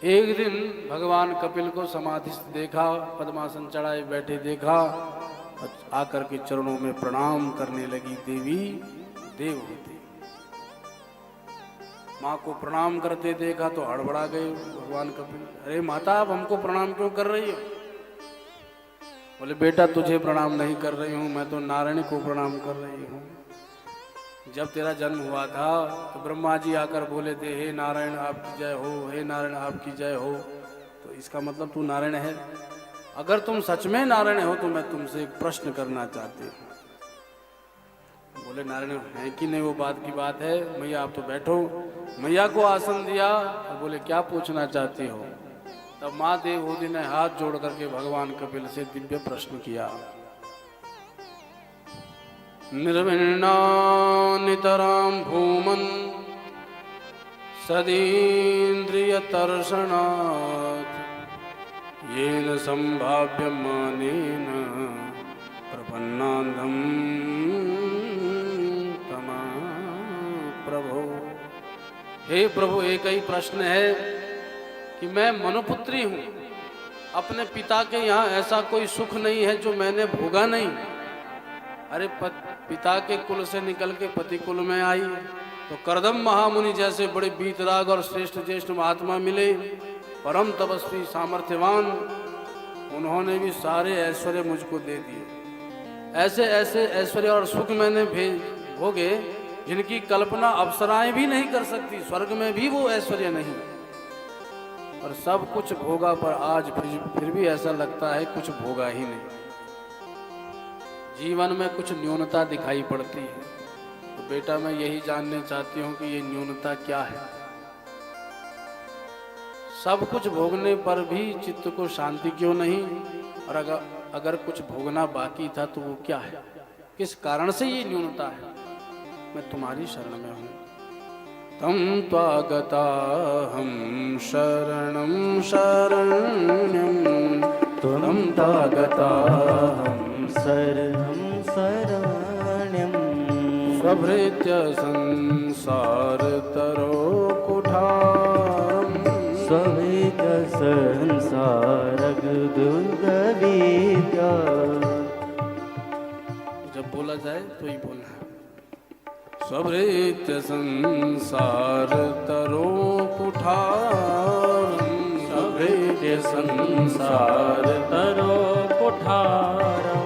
एक दिन भगवान कपिल को समाधिस्थ देखा, पद्मासन चढ़ाए बैठे देखा, आकर के चरणों में प्रणाम करने लगी देवी देवहूति। माँ को प्रणाम करते देखा तो हड़बड़ा गए भगवान कपिल। अरे माता, आप हमको प्रणाम क्यों कर रही हो? बोले बेटा, तुझे प्रणाम नहीं कर रही हूँ, मैं तो नारायण को प्रणाम कर रही हूँ। जब तेरा जन्म हुआ था तो ब्रह्मा जी आकर बोले थे, हे नारायण आपकी जय हो, हे नारायण आपकी जय हो। तो इसका मतलब तू नारायण है। अगर तुम सच में नारायण हो तो मैं तुमसे एक प्रश्न करना चाहती हूँ। बोले नारायण है कि नहीं वो बात की बात है, मैया आप तो बैठो। मैया को आसन दिया तो बोले क्या पूछना चाहती हो? तब माँ देवहूति ने हाथ जोड़ करके भगवान कपिल से दिव्य प्रश्न किया। निर्विण्णा नितरां भूमन् सदीन्द्रियतर्षणात् येन संभाव्यमानेन प्रपन्नान्धं तमा प्रभो। हे प्रभु, एक ही प्रश्न है कि मैं मनुपुत्री हूँ, अपने पिता के यहाँ ऐसा कोई सुख नहीं है जो मैंने भोगा नहीं। अरे पिता के कुल से निकल के पति कुल में आई तो करदम महामुनि जैसे बड़े बीतराग और श्रेष्ठ ज्येष्ठ महात्मा मिले, परम तपस्वी सामर्थ्यवान। उन्होंने भी सारे ऐश्वर्य मुझको दे दिए। ऐसे ऐसे ऐश्वर्य और सुख मैंने भोगे जिनकी कल्पना अप्सराएं भी नहीं कर सकती, स्वर्ग में भी वो ऐश्वर्य नहीं। और सब कुछ भोगा पर आज फिर भी ऐसा लगता है कुछ भोगा ही नहीं। जीवन में कुछ न्यूनता दिखाई पड़ती है। तो बेटा, मैं यही जानना चाहती हूँ कि ये न्यूनता क्या है। सब कुछ भोगने पर भी चित्त को शांति क्यों नहीं? और अगर कुछ भोगना बाकी था तो वो क्या है? किस कारण से ये न्यूनता है? मैं तुम्हारी शरण में हूँ। तम त्वागता हम शरणं शरण्यं, तम त्वागता हम शरणं शरण्यं, स्वभृत्य संसार तरो कुठारं, स्वभृत्य संसारग दुर्गविद्या। जब बोला जाए तो ही बोलना है। स्वभृत्य संसार तरो कुठारं, स्वभृत्य संसार तरो कुठारं,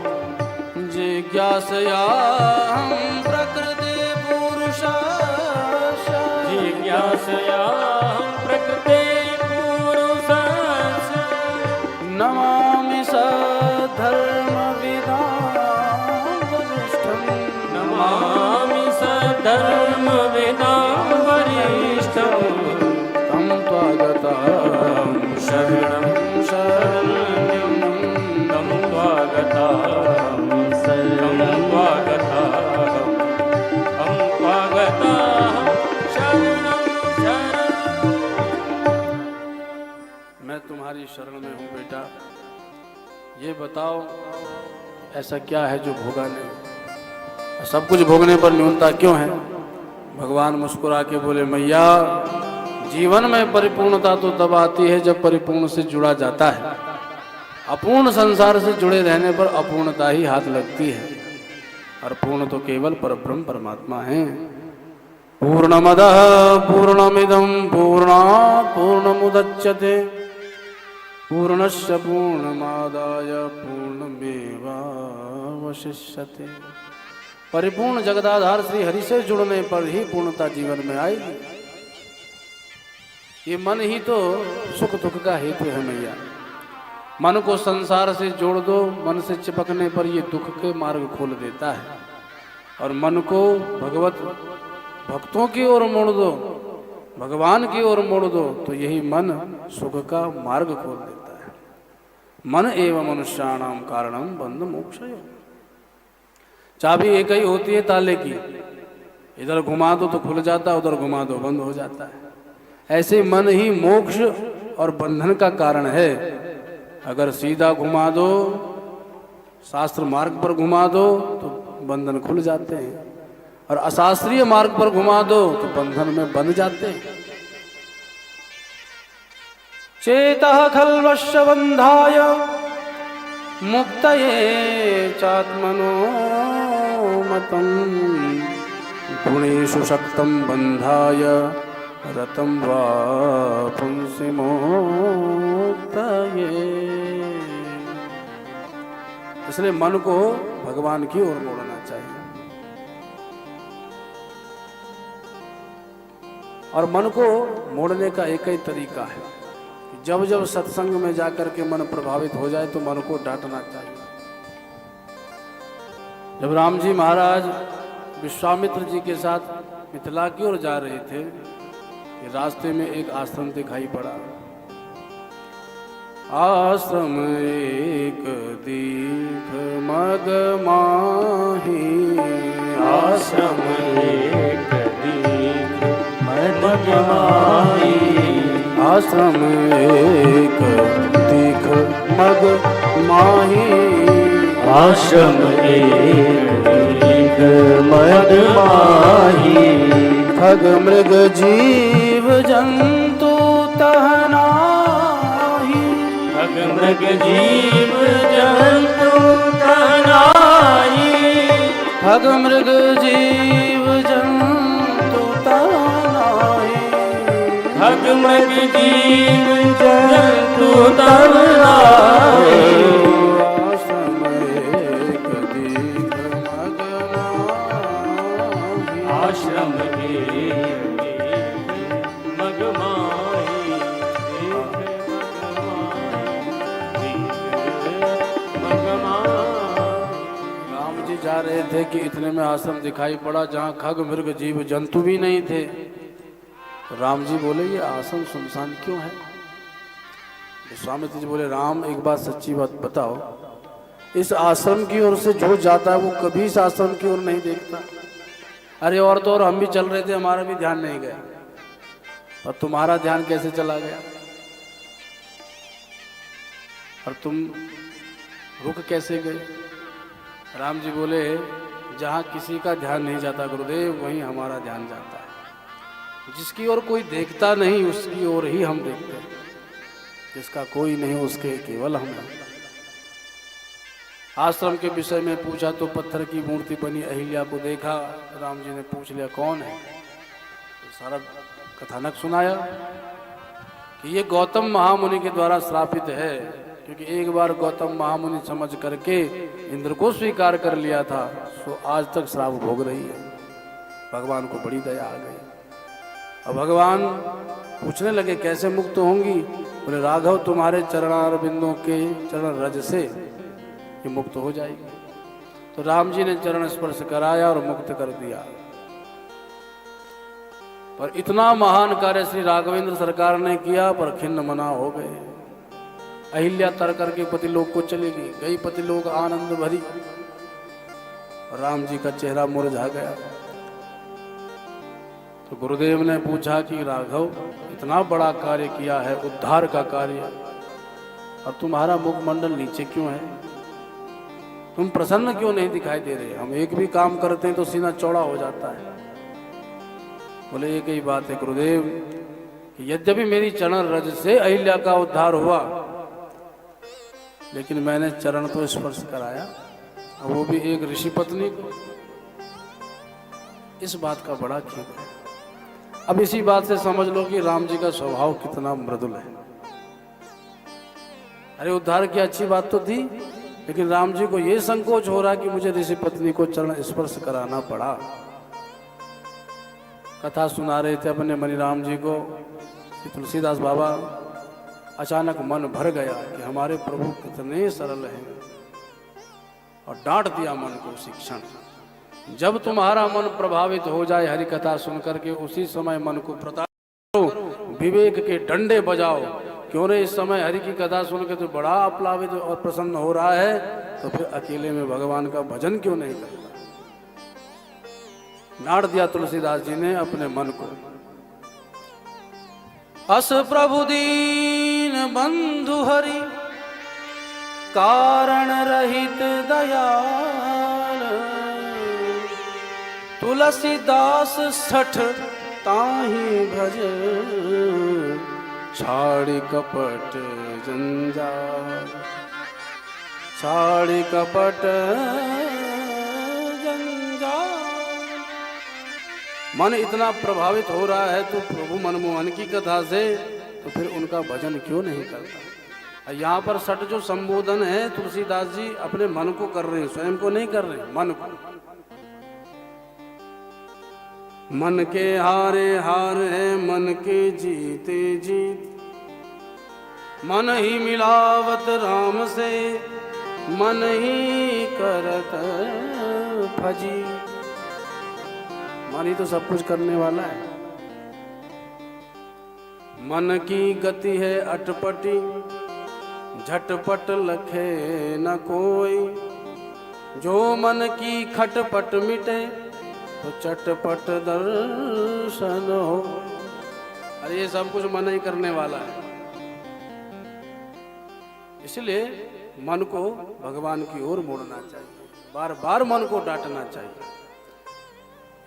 जिज्ञासयाहं प्रकृते पुरुषस्य, जिज्ञासयाहं प्रकृते पुरुषस्य, नमामि सद्धर्मविदां वरिष्ठं, नमामि सद्धर्मविदां वरिष्ठं, तं त्वागतां शरणं शरण्यं, तं त्वागतां शरणं मैं तुम्हारी शरण में हूँ बेटा। ये बताओ ऐसा क्या है जो भोगा नहीं? सब कुछ भोगने पर न्यूनता क्यों है? भगवान मुस्कुरा के बोले, मैया, जीवन में परिपूर्णता तो तब आती है जब परिपूर्ण से जुड़ा जाता है। अपूर्ण संसार से जुड़े रहने पर अपूर्णता ही हाथ लगती है। और पूर्ण तो केवल परब्रह्म परमात्मा है। पूर्णमदः पूर्णमिदं पूर्णात् पूर्णमुदच्यते पूर्णस्य पूर्णमादाय पूर्णमेवावशिष्यते। परिपूर्ण जगदाधार श्री हरि से जुड़ने पर ही पूर्णता जीवन में आएगी। ये मन ही तो सुख दुख का हेतु है मैया। मन को संसार से जोड़ दो, मन से चिपकने पर ये दुख के मार्ग खोल देता है। और मन को भगवत भक्तों की ओर मोड़ दो, भगवान की ओर मोड़ दो, तो यही मन सुख का मार्ग खोल देता है। मन एवं मनुष्याणाम कारणम बंध मोक्षय। चाबी एक ही होती है ताले की, इधर घुमा दो तो खुल जाता है, उधर घुमा दो बंद हो जाता है। ऐसे मन ही मोक्ष और बंधन का कारण है। अगर सीधा घुमा दो, शास्त्र मार्ग पर घुमा दो तो बंधन खुल जाते हैं, और अशास्त्रीय मार्ग पर घुमा दो तो बंधन में बंध जाते हैं। चेतः खल्वस्य बन्धाय मुक्तये चात्मनो मतम् गुणेषु शक्तं बन्धाय रतं वा पुंसि मुक्तये। इसलिए मन को भगवान की ओर मोड़ना चाहिए। और मन को मोड़ने का एक ही तरीका है कि जब जब सत्संग में जाकर के मन प्रभावित हो जाए तो मन को डांटना चाहिए। जब राम जी महाराज विश्वामित्र जी के साथ मिथिला की ओर जा रहे थे, रास्ते में एक आश्रम दिखाई पड़ा। आश्रम एक दीख मग माही, आश्रम एक दीख मग माही, आश्रम एक दीख मग माही, आश्रम एक दीख मग माही। खग मृग जीव जंतु तहनाही, खग मृग जीव जंतु तहनाही, खग मृग जीव जंतु तहनाही, खग मृग जीव जंतु तहनाही। आश्रम एक मग माही, राम जी जा रहे थे कि इतने में आश्रम दिखाई पड़ा जहाँ खग मृग जीव जंतु भी नहीं थे। तो राम जी बोले ये आश्रम सुनसान क्यों है? विश्वामित्र जी बोले राम एक बात सच्ची बात बताओ, इस आश्रम की ओर से जो जाता है वो कभी इस आश्रम की ओर नहीं देखता। अरे और तो और हम भी चल रहे थे, हमारा भी ध्यान नहीं गया, और तुम्हारा ध्यान कैसे चला गया? और तुम रुक कैसे गए? राम जी बोले जहाँ किसी का ध्यान नहीं जाता गुरुदेव, वहीं हमारा ध्यान जाता है। जिसकी ओर कोई देखता नहीं उसकी ओर ही हम देखते हैं, जिसका कोई नहीं उसके केवल हम देखते हैं। आश्रम के विषय में पूछा तो पत्थर की मूर्ति बनी अहिल्या को देखा। राम जी ने पूछ लिया कौन है, तो सारा कथानक सुनाया कि ये गौतम महामुनि के द्वारा श्रापित है, क्योंकि एक बार गौतम महामुनि समझ करके इंद्र को स्वीकार कर लिया था, सो आज तक श्राप भोग रही है। भगवान को बड़ी दया आ गई। और भगवान पूछने लगे कैसे मुक्त होंगी? बोले राघव तुम्हारे चरणारविंदों के चरण रज से ये मुक्त हो जाएगी। तो राम जी ने चरण स्पर्श कराया और मुक्त कर दिया। पर इतना महान कार्य श्री राघवेंद्र सरकार ने किया, पर खिन्न मना हो गए। अहिल्या तर करके पतिलोक को चली गई, गई पतिलोक आनंद भरी, राम जी का चेहरा मुरझा गया। तो गुरुदेव ने पूछा कि राघव इतना बड़ा कार्य किया है, उद्धार का कार्य, और तुम्हारा मुखमंडल नीचे क्यों है? तुम प्रसन्न क्यों नहीं दिखाई दे रहे? हम एक भी काम करते हैं तो सीना चौड़ा हो जाता है। बोले एक ही बात है गुरुदेव कि यद्यपि मेरी चरण रज से अहिल्या का उद्धार हुआ, लेकिन मैंने चरण तो स्पर्श कराया, वो भी एक ऋषि पत्नी को। इस बात का बड़ा खेद है। अब इसी बात से समझ लो कि राम जी का स्वभाव कितना मृदुल है। अरे उद्धार की अच्छी बात तो थी, लेकिन राम जी को यह संकोच हो रहा कि मुझे ऋषि पत्नी को चरण स्पर्श कराना पड़ा। कथा सुना रहे थे अपने मणिराम जी को, तुलसीदास बाबा अचानक मन भर गया कि हमारे प्रभु कितने सरल हैं, और डांट दिया मन को उसी क्षण। जब तुम्हारा मन प्रभावित हो जाए हरि कथा सुनकर के, उसी समय मन को प्रताप करो, विवेक के डंडे बजाओ। क्यों रे इस समय हरि की कथा सुन के तो बड़ा आप्लावित और प्रसन्न हो रहा है, तो फिर अकेले में भगवान का भजन क्यों नहीं करता? डांट दिया तुलसीदास जी ने अपने मन को। अस प्रभु दीन बंधु हरि कारण रहित दयाल, तुलसीदास सठ ताहि भज छाड़ी कपट जंजाल, छाड़ी कपट जंजाल। मन इतना प्रभावित हो रहा है तो प्रभु मनमोहन की कथा से, तो फिर उनका भजन क्यों नहीं करता। यहाँ पर सठ जो संबोधन है तुलसीदास जी अपने मन को कर रहे हैं, स्वयं को नहीं कर रहे, मन को। मन के हारे हार है मन के जीते जीत, मन ही मिलावत राम से मन ही करत फजी। मन ही तो सब कुछ करने वाला है। मन की गति है अटपटी, झटपट लखे न कोई, जो मन की खटपट मिटे तो चटपट दर्शन हो। अरे ये सब कुछ मन ही करने वाला है, इसलिए मन को भगवान की ओर मोड़ना चाहिए, बार बार मन को डांटना चाहिए।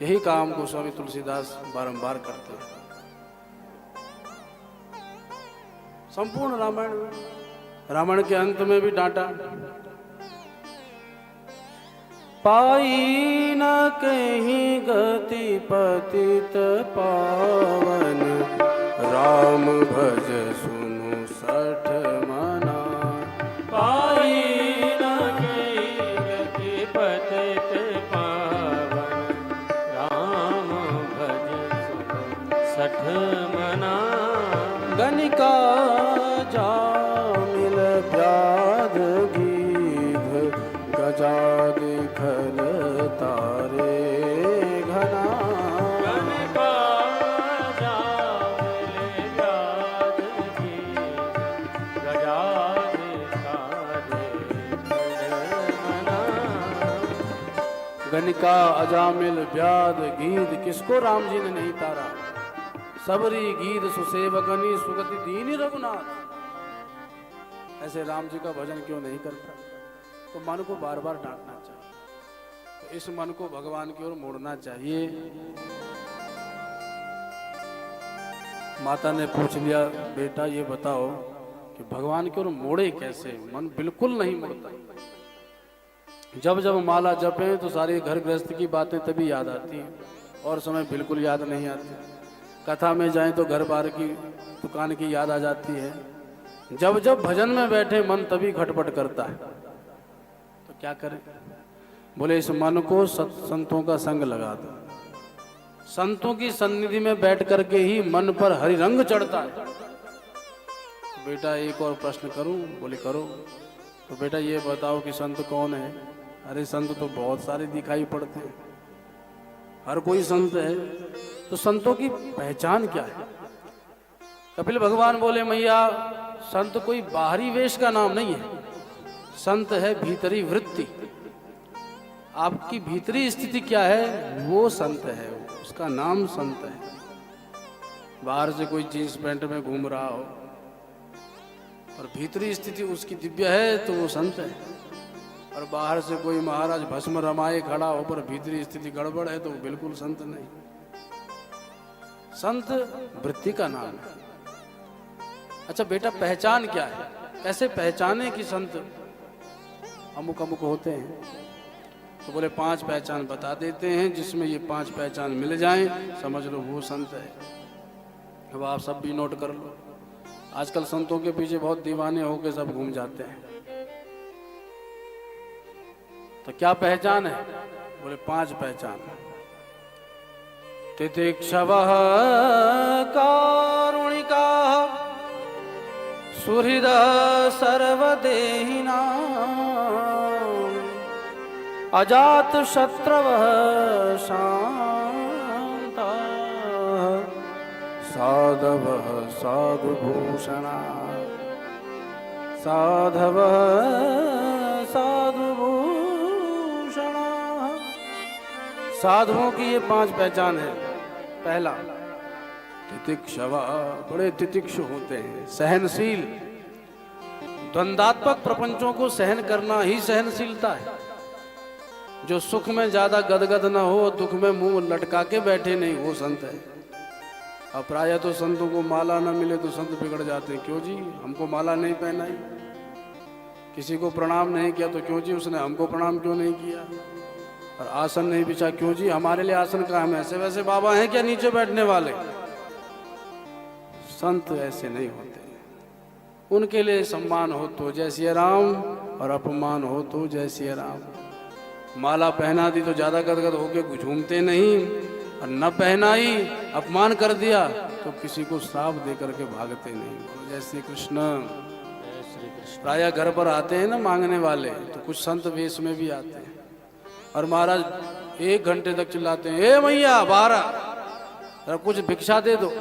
यही काम को स्वामी तुलसीदास बारंबार करते हैं। संपूर्ण रामायण के अंत में भी डांटा, पाई न कहीं गति पतित पावन, राम भज सुनु सठ मना। पाई न कहीं गति पतित पावन, राम भज सुनु सठ मना। गणिका जामिल व्याध गीध, गजा दिखल तारे घना। गणिका जामिल व्याध गीध, गजा दिखल घना। गणिका अजामिल व्याध गीध, किसको राम जी ने नहीं तारा। सबरी गीत सुसेवकनी सुगति दीनी रघुनाथ। ऐसे राम जी का भजन क्यों नहीं करता। तो मन को बार बार डांटना चाहिए, तो इस मन को भगवान की ओर मोड़ना चाहिए। माता ने पूछ लिया, बेटा ये बताओ कि भगवान की ओर मोड़े कैसे। मन बिल्कुल नहीं मुड़ता। जब जब माला जपे तो सारी घर गृहस्थ की बातें तभी याद आती हैं, और समय बिल्कुल याद नहीं आती। कथा में जाएं तो घर बार की दुकान की याद आ जाती है। जब जब भजन में बैठे मन तभी खटपट करता है। तो क्या करें। बोले इस मन को संतों का संग लगा दो। संतों की सन्निधि में बैठ करके ही मन पर हरि रंग चढ़ता है। तो बेटा एक और प्रश्न करूं। बोले करो। तो बेटा ये बताओ कि संत कौन है। अरे संत तो बहुत सारे दिखाई पड़ते हैं, हर कोई संत है। तो संतों की पहचान क्या है। कपिल भगवान बोले मैया संत कोई बाहरी वेश का नाम नहीं है, संत है भीतरी वृत्ति। आपकी भीतरी स्थिति क्या है वो संत है, उसका नाम संत है। बाहर से कोई जींस पैंट में घूम रहा हो और भीतरी स्थिति उसकी दिव्य है तो वो संत है। और बाहर से कोई महाराज भस्म रमाए खड़ा हो पर भीतरी स्थिति गड़बड़ है तो वो बिल्कुल संत नहीं। संत वृत्ति का नाम है। अच्छा बेटा पहचान क्या है, कैसे पहचाने कि संत अमुक अमुक होते हैं। तो बोले 5 पहचान बता देते हैं, जिसमें ये 5 पहचान मिल जाएं समझ लो वो संत है। अब आप सब भी नोट कर लो। आजकल संतों के पीछे बहुत दीवाने होके सब घूम जाते हैं। तो क्या पहचान है। बोले 5 पहचान। तितिक्षवः कारुणिका सुहृद सर्वदेहिना अजात शत्रवः शान्ता साधवः साधुभूषणा साधवः साधुभूषणा। साधुओं की ये 5 पहचान है। पहला तितिक्षवा, बड़े तितिक्षु होते हैं, सहनशील। द्वंद्वात्मक प्रपंचों को सहन करना ही सहनशीलता है। जो सुख में ज्यादा गदगद न हो, दुख में मुंह लटका के बैठे नहीं, वो संत है। अब प्रायः तो संतों को माला न मिले तो संत बिगड़ जाते हैं। क्यों जी, हमको माला नहीं पहनाई, किसी को प्रणाम नहीं किया तो क्यों जी उसने हमको प्रणाम क्यों नहीं किया, और आसन नहीं बिछा क्यों जी, हमारे लिए आसन का हम ऐसे वैसे बाबा हैं क्या नीचे बैठने वाले। संत ऐसे नहीं होते, उनके लिए सम्मान हो तो जय सिया राम और अपमान हो तो जय सिया राम। माला पहना दी तो ज्यादा गदगद होके झूमते नहीं, और न पहनाई अपमान कर दिया तो किसी को श्राप दे करके भागते नहीं। जय श्री कृष्ण। जय श्री कृष्ण। प्रायः घर पर आते हैं ना मांगने वाले, तो कुछ संत वेश में भी आते हैं और महाराज 1 घंटे तक चिल्लाते हैं, ए मैया बाहर आ, कुछ भिक्षा दे दो।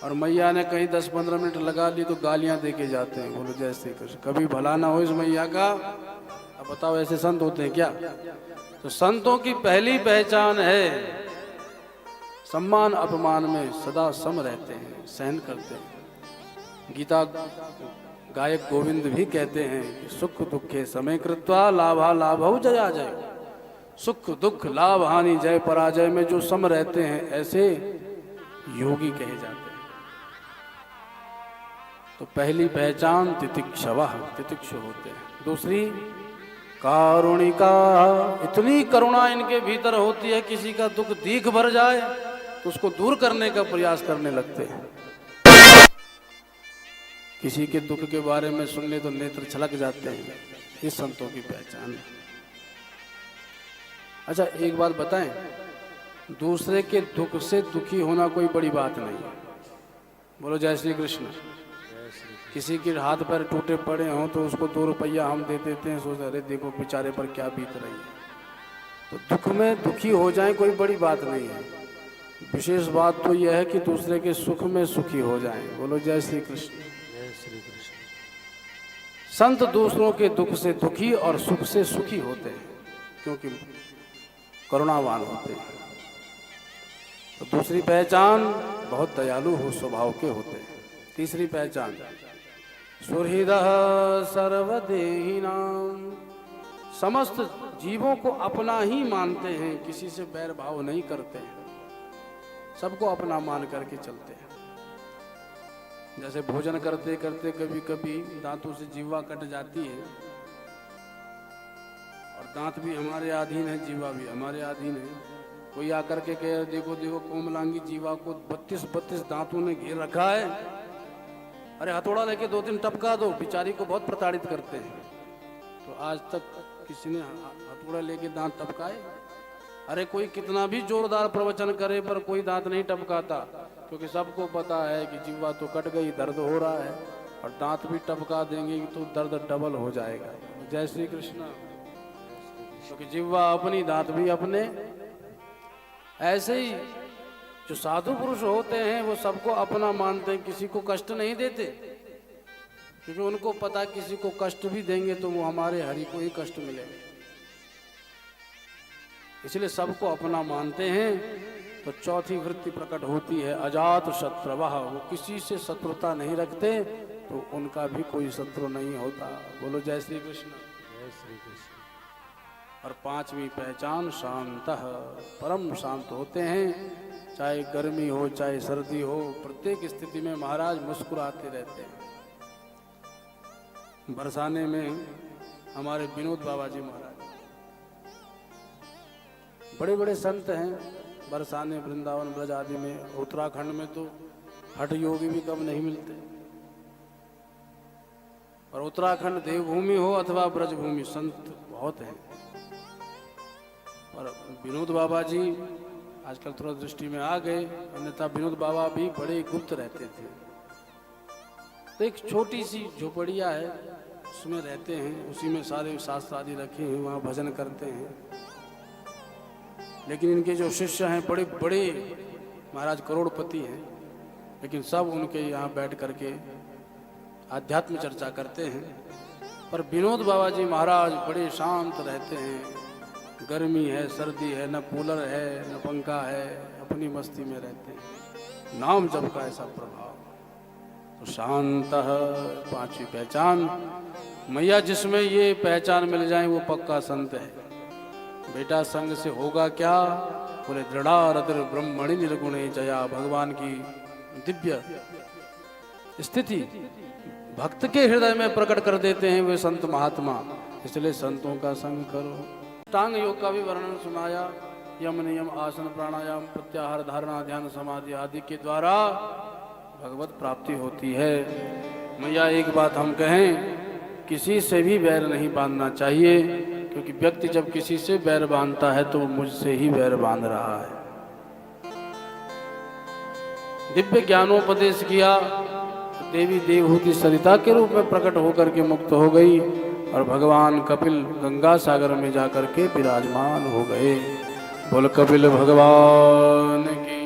और मैया ने कहीं 10-15 मिनट लगा ली तो गालियां दे के जाते हैं। बोलो जय श्री कृष्ण। कभी भला ना हो इस मैया का। अब बताओ ऐसे संत होते हैं क्या। तो संतों की पहली पहचान है सम्मान अपमान में सदा सम रहते हैं, सहन करते हैं। गीता गायक गोविंद भी कहते हैं कि सुख दुखे समय कृत्वा लाभा लाभौ जया जय। सुख दुख लाभ हानि जय पराजय में जो सम रहते हैं ऐसे योगी कहे जाते हैं। तो पहली पहचान तितिक्षवः, तितिक्षु होते हैं। दूसरी कारुणिका, इतनी करुणा इनके भीतर होती है किसी का दुख दीख भर जाए तो उसको दूर करने का प्रयास करने लगते हैं। किसी के दुख के बारे में सुनने तो नेत्र छलक जाते हैं। ये संतों की पहचान है। अच्छा एक बात बताएं, दूसरे के दुख से दुखी होना कोई बड़ी बात नहीं है। बोलो जय श्री कृष्ण। किसी के हाथ पैर टूटे पड़े हों तो उसको 2 रुपया हम दे देते हैं, सोचते अरे देखो बेचारे पर क्या बीत रही है। तो दुख में दुखी हो जाए कोई बड़ी बात नहीं है। विशेष बात तो यह है कि दूसरे के सुख में सुखी हो जाएं। बोलो जय श्री कृष्ण। जय श्री कृष्ण। संत दूसरों के दुख से दुखी और सुख से सुखी होते हैं क्योंकि करुणावान होते हैं। तो दूसरी पहचान बहुत दयालु हो स्वभाव के होते हैं। तीसरी पहचान सुहृदः सर्वदेहिनां, समस्त जीवों को अपना ही मानते हैं, किसी से बैर भाव नहीं करते हैं, सबको अपना मान करके चलते हैं। जैसे भोजन करते करते कभी कभी दांतों से जीवा कट जाती है, और दांत भी हमारे अधीन है, जीवा भी हमारे अधीन है। कोई आकर के कहे देखो देखो कोमलांगी जीवा को 32 दांतों ने घेर रखा है, अरे हथौड़ा लेके 2-3 टपका दो, बेचारी को बहुत प्रताड़ित करते हैं। तो आज तक किसी ने हथौड़ा लेके दांत टपकाए? अरे कोई कितना भी जोरदार प्रवचन करे पर कोई दांत नहीं टपकाता, क्योंकि सबको पता है कि जीवा तो कट गई, दर्द हो रहा है, और दांत भी टपका देंगे तो दर्द डबल हो जाएगा। जय श्री कृष्ण। क्योंकि जीवा अपनी दांत भी अपने। ऐसे ही जो साधु पुरुष होते हैं वो सबको अपना मानते हैं, किसी को कष्ट नहीं देते, क्योंकि उनको पता किसी को कष्ट भी देंगे तो वो हमारे हरि को ही कष्ट मिलेगा। इसलिए सबको अपना मानते हैं। तो चौथी वृत्ति प्रकट होती है अजात शत्रुवः, वो किसी से शत्रुता नहीं रखते तो उनका भी कोई शत्रु नहीं होता। बोलो जय श्री कृष्ण। जय श्री कृष्ण। और पांचवी पहचान शांतः, परम शांत होते हैं। चाहे गर्मी हो चाहे सर्दी हो, प्रत्येक स्थिति में महाराज मुस्कुराते रहते हैं। बरसाने में हमारे विनोद बाबा जी महाराज बड़े बड़े संत हैं। बरसाने वृंदावन ब्रज आदि में, उत्तराखंड में तो हठ योगी भी कम नहीं मिलते। और उत्तराखंड देवभूमि हो अथवा ब्रजभूमि, संत बहुत हैं। और विनोद बाबा जी आजकल थोड़ा दृष्टि में आ गए, अन्यथा विनोद बाबा भी बड़े गुप्त रहते थे। तो एक छोटी सी झोपड़िया है, उसमें रहते हैं, उसी में सारे शास्त्र आदि रखे हैं, वहाँ भजन करते हैं। लेकिन इनके जो शिष्य हैं बड़े बड़े महाराज करोड़पति हैं, लेकिन सब उनके यहाँ बैठ करके आध्यात्म चर्चा करते हैं। पर विनोद बाबा जी महाराज बड़े शांत रहते हैं। गर्मी है सर्दी है, न कूलर है न पंखा है, अपनी मस्ती में रहते हैं। नाम जप का ऐसा प्रभाव। तो शांत, पांचवी पहचान मैया, जिसमें ये पहचान मिल जाए वो पक्का संत है। बेटा संग से होगा क्या, बोले दृढ़ारतिर ब्रह्मणि निर्गुणे जया। भगवान की दिव्य स्थिति भक्त के हृदय में प्रकट कर देते हैं वे संत महात्मा। इसलिए संतों का संग करो। टांग योग का भी वर्णन सुनाया। यम नियम आसन प्राणायाम प्रत्याहार धारणा ध्यान समाधि आदि के द्वारा भगवत प्राप्ति होती है। मैया एक बात हम कहें, किसी से भी बैर नहीं बांधना चाहिए, क्योंकि व्यक्ति जब किसी से बैर बांधता है तो वो मुझसे ही बैर बांध रहा है। दिव्य ज्ञानोपदेश किया, देवी देवहूति सरिता के रूप में प्रकट होकर के मुक्त हो गई और भगवान कपिल गंगा सागर में जाकर के विराजमान हो गए। बोल कपिल भगवान की